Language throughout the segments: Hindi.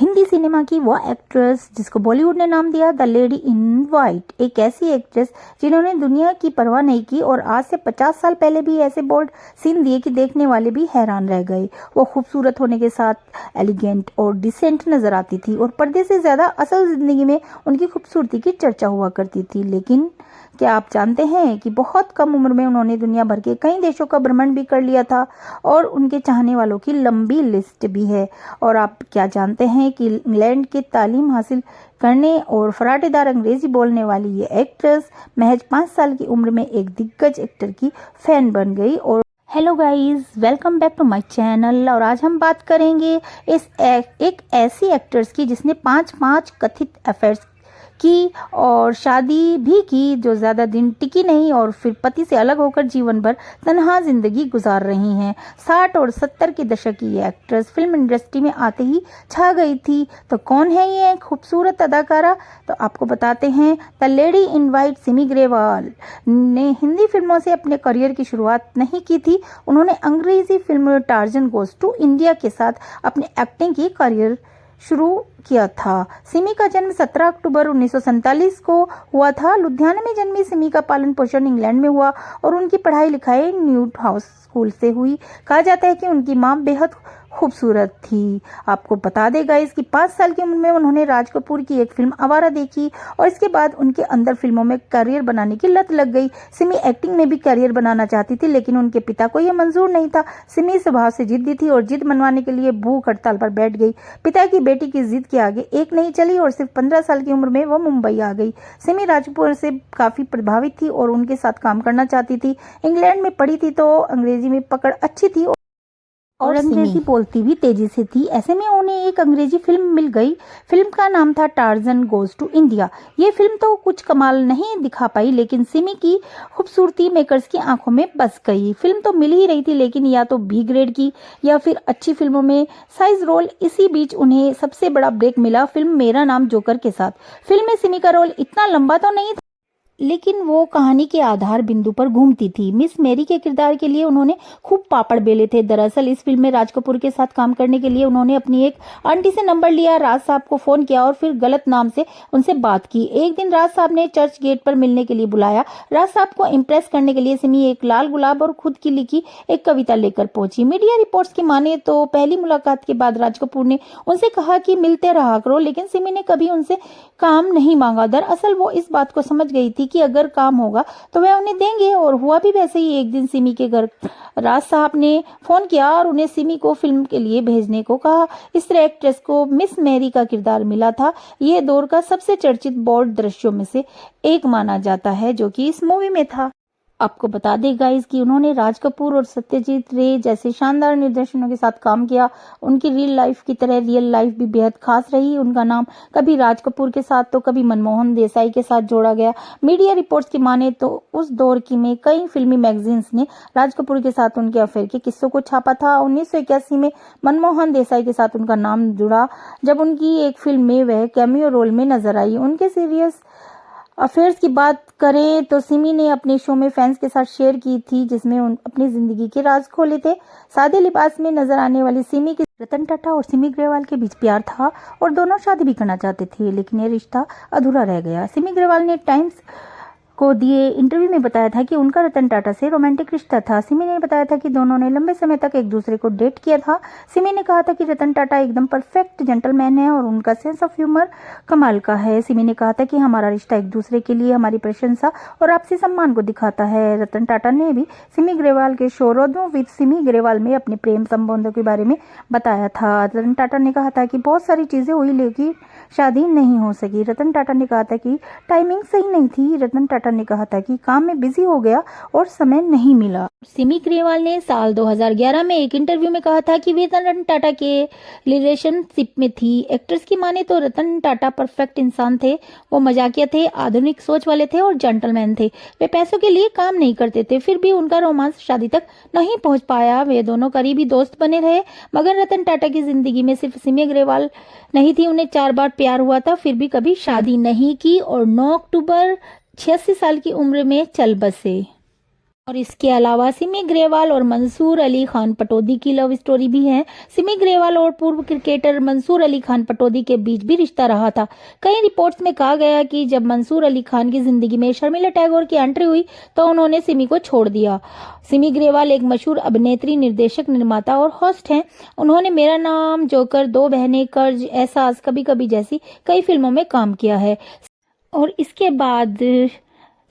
हिंदी सिनेमा की वो एक्ट्रेस जिसको बॉलीवुड ने नाम दिया द लेडी इन वाइट, एक ऐसी एक्ट्रेस जिन्होंने दुनिया की परवाह नहीं की और आज से 50 साल पहले भी ऐसे बोल्ड सीन दिए कि देखने वाले भी हैरान रह गए। वो खूबसूरत होने के साथ एलिगेंट और डिसेंट नजर आती थी और पर्दे से ज्यादा असल जिंदगी में उनकी खूबसूरती की चर्चा हुआ करती थी। लेकिन क्या आप जानते हैं कि बहुत कम उम्र में उन्होंने दुनिया भर के कई देशों का भ्रमण भी कर लिया था और उनके चाहने वालों की लंबी लिस्ट भी है। और आप क्या जानते हैं कि इंग्लैंड की तालीम हासिल करने और फराटेदार अंग्रेजी बोलने वाली ये एक्ट्रेस महज 5 साल की उम्र में एक दिग्गज एक्टर की फैन बन गई। और hello guys, welcome back to my channel. और आज हम बात करेंगे एक ऐसी एक्ट्रेस की जिसने 5 कथित अफेयर्स की और शादी भी की जो ज्यादा दिन टिकी नहीं और फिर पति से अलग होकर जीवन भर तन्हा जिंदगी गुजार रही हैं। 60 और 70 के दशक की ये एक्ट्रेस फिल्म इंडस्ट्री में आते ही छा गई थी। तो कौन है ये खूबसूरत अदाकारा? तो आपको बताते हैं। The lady in white Simi Grewal ने हिंदी फिल्मों से अपने करियर की शुरुआत नहीं की थी। उन्होंने अंग्रेजी film Tarzan goes to India के साथ अपने एक्टिंग की करियर शुरू किया था। सिमी का जन्म 17 अक्टूबर 1947 को हुआ था। लुधियाना में जन्मी सिमी का पालन पोषण इंग्लैंड में हुआ और उनकी पढ़ाई लिखाई न्यूट हाउस स्कूल से हुई। कहा जाता है कि उनकी मां बेहद खूबसूरत थी। आपको बता देगा इसकी 5 साल की उम्र में उन्होंने राज कपूर की एक फिल्म आवारा देखी और इसके बाद उनके अंदर फिल्मों में करियर बनाने की लत लग गई। सिमी एक्टिंग में भी करियर बनाना चाहती थी लेकिन उनके पिता को यह मंजूर नहीं था। सिमी स्वभाव से जिद्दी थी और जिद मनवाने के लिए भूख हड़ताल पर बैठ गई। पिता की बेटी की जिद के आगे एक नहीं चली और सिर्फ 15 साल की उम्र में वो मुंबई आ गई। सिमी राज कपूर से काफी प्रभावित थी और उनके साथ काम करना चाहती थी। इंग्लैंड में पढ़ी थी तो अंग्रेजी में पकड़ अच्छी थी और अंग्रेजी बोलती भी तेजी से थी। ऐसे में उन्हें एक अंग्रेजी फिल्म मिल गई। फिल्म का नाम था टार्जन गोज टू इंडिया। ये फिल्म तो कुछ कमाल नहीं दिखा पाई लेकिन सिमी की खूबसूरती मेकर्स की आंखों में बस गई। फिल्म तो मिल ही रही थी लेकिन या तो बी ग्रेड की या फिर अच्छी फिल्मों में साइज रोल। इसी बीच उन्हें सबसे बड़ा ब्रेक मिला फिल्म मेरा नाम जोकर के साथ। फिल्म में सिमी का रोल इतना लंबा तो नहीं था लेकिन वो कहानी के आधार बिंदु पर घूमती थी। मिस मेरी के किरदार के लिए उन्होंने खूब पापड़ बेले थे। दरअसल इस फिल्म में राज कपूर के साथ काम करने के लिए उन्होंने अपनी एक आंटी से नंबर लिया, राज साहब को फोन किया और फिर गलत नाम से उनसे बात की। एक दिन राज साहब ने चर्च गेट पर मिलने के लिए बुलाया। राज साहब को इम्प्रेस करने के लिए सिमी एक लाल गुलाब और खुद की लिखी एक कविता लेकर पहुंची। मीडिया रिपोर्ट्स की माने तो पहली मुलाकात के बाद राज कपूर ने उनसे कहा कि मिलते रहा करो लेकिन सिमी ने कभी उनसे काम नहीं मांगा। दरअसल वो इस बात को समझ गई थी कि अगर काम होगा तो वह उन्हें देंगे और हुआ भी वैसे ही। एक दिन सिमी के घर राज साहब ने फोन किया और उन्हें सिमी को फिल्म के लिए भेजने को कहा। इस तरह एक्ट्रेस को मिस मैरी का किरदार मिला था। यह दौर का सबसे चर्चित बोल्ड दृश्यों में से एक माना जाता है जो कि इस मूवी में था। आपको बता दें गाइस कि उन्होंने राज कपूर और सत्यजीत रे जैसे शानदार निर्देशकों के साथ काम किया। उनकी रियल लाइफ की तरह रियल लाइफ भी बेहद खास रही। उनका नाम कभी राज कपूर के साथ तो कभी मनमोहन देसाई के साथ जोड़ा गया। मीडिया रिपोर्ट्स की माने तो उस दौर की में कई फिल्मी मैगजीन्स ने राज कपूर के साथ उनके अफेयर के किस्सों को छापा था। 1981 में मनमोहन देसाई के साथ उनका नाम जुड़ा जब उनकी एक फिल्म में वह कैमियो रोल में नजर आई। उनके सीरियस अफेयर्स की बात करें तो सिमी ने अपने शो में फैंस के साथ शेयर की थी जिसमें अपनी जिंदगी के राज खोले थे। सादे लिबास में नजर आने वाली सिमी के रतन टाटा और सिमी ग्रेवाल के बीच प्यार था और दोनों शादी भी करना चाहते थे लेकिन ये रिश्ता अधूरा रह गया। सिमी ग्रेवाल ने टाइम्स को दिए इंटरव्यू में बताया था कि उनका रतन टाटा से रोमांटिक रिश्ता था। सिमी ने बताया था कि दोनों ने लंबे समय तक एक दूसरे को डेट किया था। सिमी ने कहा था कि रतन टाटा एकदम परफेक्ट जेंटलमैन है और उनका सेंस ऑफ ह्यूमर कमाल का है। सिमी ने कहा था कि हमारा रिश्ता एक दूसरे के लिए हमारी प्रशंसा और आपसी सम्मान को दिखाता है। रतन टाटा ने भी सिमी ग्रेवाल के शो रोदो विद सिमी ग्रेवाल में अपने प्रेम संबंधों के बारे में बताया था। रतन टाटा ने कहा था कि बहुत सारी चीजें हुई लेकिन शादी नहीं हो सकी। रतन टाटा ने कहा था कि टाइमिंग सही नहीं थी। रतन टाटा ने कहा था कि काम में बिजी हो गया और समय नहीं मिला। सिमी ग्रेवाल ने साल 2011 में एक इंटरव्यू में कहा था कि वे रतन टाटा के रिलेशनशिप में थी। एक्ट्रेस की माने तो रतन टाटा परफेक्ट इंसान थे। वो मजाकिया थे, आधुनिक सोच वाले थे और जेंटलमैन थे। वे पैसों के लिए काम नहीं करते थे। फिर भी उनका रोमांस शादी तक नहीं पहुंच पाया। वे दोनों करीबी दोस्त बने रहे मगर रतन टाटा की जिंदगी में सिर्फ सिमी ग्रेवाल नहीं थी। उन्हें 4 बार प्यार हुआ था फिर भी कभी शादी नहीं की और 9 अक्टूबर 86 साल की उम्र में चल बसे। और इसके अलावा सिमी ग्रेवाल और मंसूर अली खान पटौदी की लव स्टोरी भी है। सिमी ग्रेवाल और पूर्व क्रिकेटर मंसूर अली खान पटौदी के बीच भी रिश्ता रहा था। कई रिपोर्ट्स में कहा गया कि जब मंसूर अली खान की जिंदगी में शर्मिला टैगोर की एंट्री हुई तो उन्होंने सिमी को छोड़ दिया। सिमी ग्रेवाल एक मशहूर अभिनेत्री, निर्देशक, निर्माता और होस्ट हैं। उन्होंने मेरा नाम, जोकर, दो बहनें, कर्ज, एहसास, कभी कभी जैसी कई फिल्मों में काम किया है। और इसके बाद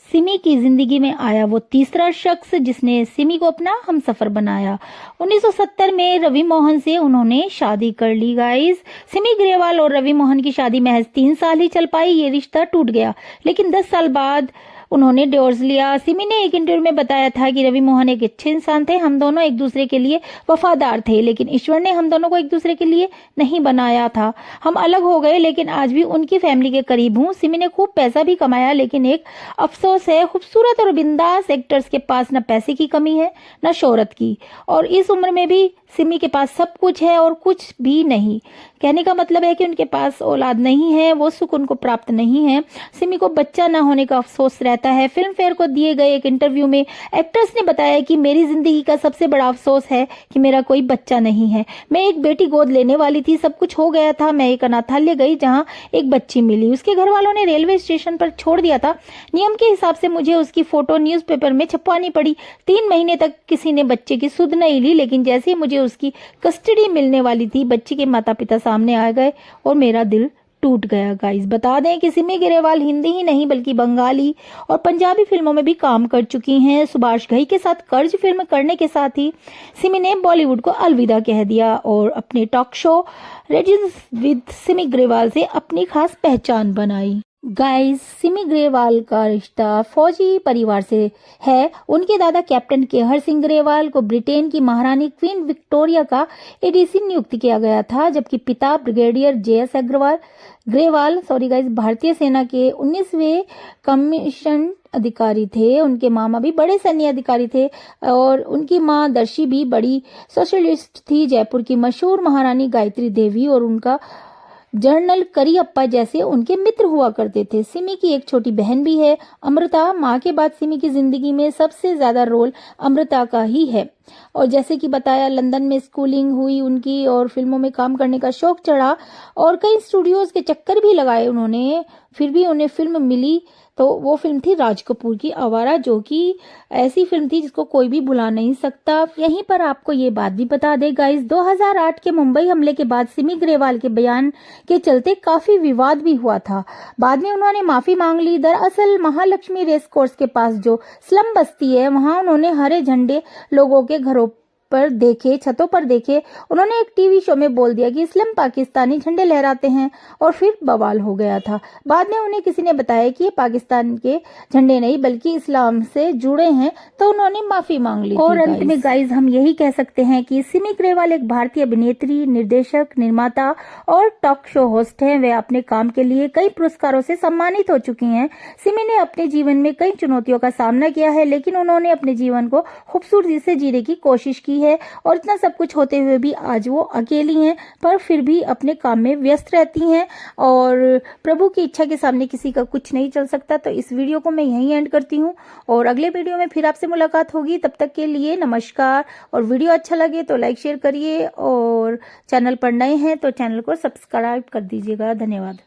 सिमी की जिंदगी में आया वो तीसरा शख्स जिसने सिमी को अपना हमसफर बनाया। 1970 में रवि मोहन से उन्होंने शादी कर ली। गाइस, सिमी ग्रेवाल और रवि मोहन की शादी महज 3 साल ही चल पाई, ये रिश्ता टूट गया। लेकिन 10 साल बाद उन्होंने डिवोर्स लिया। सिमी ने एक इंटरव्यू में बताया था कि रवि मोहन एक अच्छे इंसान थे, हम दोनों एक दूसरे के लिए वफादार थे, लेकिन ईश्वर ने हम दोनों को एक दूसरे के लिए नहीं बनाया था। हम अलग हो गए, लेकिन आज भी उनकी फैमिली के करीब हूँ। सिमी ने खूब पैसा भी कमाया, लेकिन एक अफसोस है, खूबसूरत और बिंदास एक्टर्स के पास न पैसे की कमी है न शोहरत की, और इस उम्र में भी सिमी के पास सब कुछ है और कुछ भी नहीं। कहने का मतलब है कि उनके पास औलाद नहीं है, वो सुख उनको प्राप्त नहीं है। सिमी को बच्चा न होने का अफसोस रहता है। फिल्म फेयर को दिए गए एक इंटरव्यू में एक्ट्रेस ने बताया कि मेरी जिंदगी का सबसे बड़ा अफसोस है कि मेरा कोई बच्चा नहीं है। मैं एक बेटी गोद लेने वाली थी, सब कुछ हो गया था। मैं एक अनाथालय गई जहां एक बच्ची मिली, उसके घर वालों ने रेलवे स्टेशन पर छोड़ दिया था। नियम के हिसाब से मुझे उसकी फोटो न्यूज़पेपर में छपवानी पड़ी। 3 महीने तक किसी ने बच्चे की सुध नहीं ली, लेकिन जैसे ही मुझे उसकी कस्टडी मिलने वाली थी, बच्ची के माता पिता सामने आ गए और मेरा दिल टूट गया। गाइस, बता दें कि सिमी ग्रेवाल हिंदी ही नहीं बल्कि बंगाली और पंजाबी फिल्मों में भी काम कर चुकी हैं। सुभाष घई के साथ कर्ज फिल्म करने के साथ ही सिमी ने बॉलीवुड को अलविदा कह दिया और अपने talk show resins with Simi Grewal से अपनी खास पहचान बनाई। गाइस, सिमी ग्रेवाल का रिश्ता फौजी परिवार से है। उनके दादा कैप्टन केहर सिंह ग्रेवाल को ब्रिटेन की महारानी क्वीन विक्टोरिया का एडीसी नियुक्त किया गया था, जबकि पिता ब्रिगेडियर जेएस ग्रेवाल भारतीय सेना के 19वें कमीशन अधिकारी थे। उनके मामा भी बड़े सैन्य अधिकारी थे और उनकी मां दर्शी भी बड़ी सोशलिस्ट थी। जयपुर की मशहूर महारानी गायत्री देवी और उनका जनरल करियप्पा जैसे उनके मित्र हुआ करते थे। सिमी की एक छोटी बहन भी है, अमृता। माँ के बाद सिमी की जिंदगी में सबसे ज्यादा रोल अमृता का ही है। और जैसे कि बताया, लंदन में स्कूलिंग हुई उनकी और फिल्मों में काम करने का शौक चढ़ा और कई स्टूडियोज के चक्कर भी लगाए उन्होंने, फिर भी उन्हें फिल्म मिली तो वो फिल्म थी राज कपूर की आवारा, जो कि ऐसी फिल्म थी जिसको कोई भी भुला नहीं सकता। यहीं पर आपको ये बात भी बता दे गाइस, 2008 के मुंबई हमले के बाद सिमी ग्रेवाल के बयान के चलते काफी विवाद भी हुआ था। बाद में उन्होंने माफी मांग ली। दरअसल महालक्ष्मी रेस कोर्स के पास जो स्लम बस्ती है, वहां उन्होंने हरे झंडे लोगों के घरों पर देखे, छतों पर देखे। उन्होंने एक टीवी शो में बोल दिया कि इस्लाम पाकिस्तानी झंडे लहराते हैं और फिर बवाल हो गया था। बाद में उन्हें किसी ने बताया कि ये पाकिस्तान के झंडे नहीं बल्कि इस्लाम से जुड़े हैं, तो उन्होंने माफी मांग ली। और अंत में गाइज हम यही कह सकते हैं कि सिमी ग्रेवाल एक भारतीय अभिनेत्री, निर्देशक, निर्माता और टॉक शो होस्ट हैं। वे अपने काम के लिए कई पुरस्कारों से सम्मानित हो चुकी हैं। सिमी ने अपने जीवन में कई चुनौतियों का सामना किया है, लेकिन उन्होंने अपने जीवन को खूबसूरती से जीने की कोशिश की है और इतना सब कुछ होते हुए भी आज वो अकेली हैं, पर फिर भी अपने काम में व्यस्त रहती हैं और प्रभु की इच्छा के सामने किसी का कुछ नहीं चल सकता। तो इस वीडियो को मैं यहीं एंड करती हूँ और अगले वीडियो में फिर आपसे मुलाकात होगी। तब तक के लिए नमस्कार। और वीडियो अच्छा लगे तो लाइक शेयर करिए और चैनल पर नए हैं तो चैनल को सब्सक्राइब कर दीजिएगा। धन्यवाद।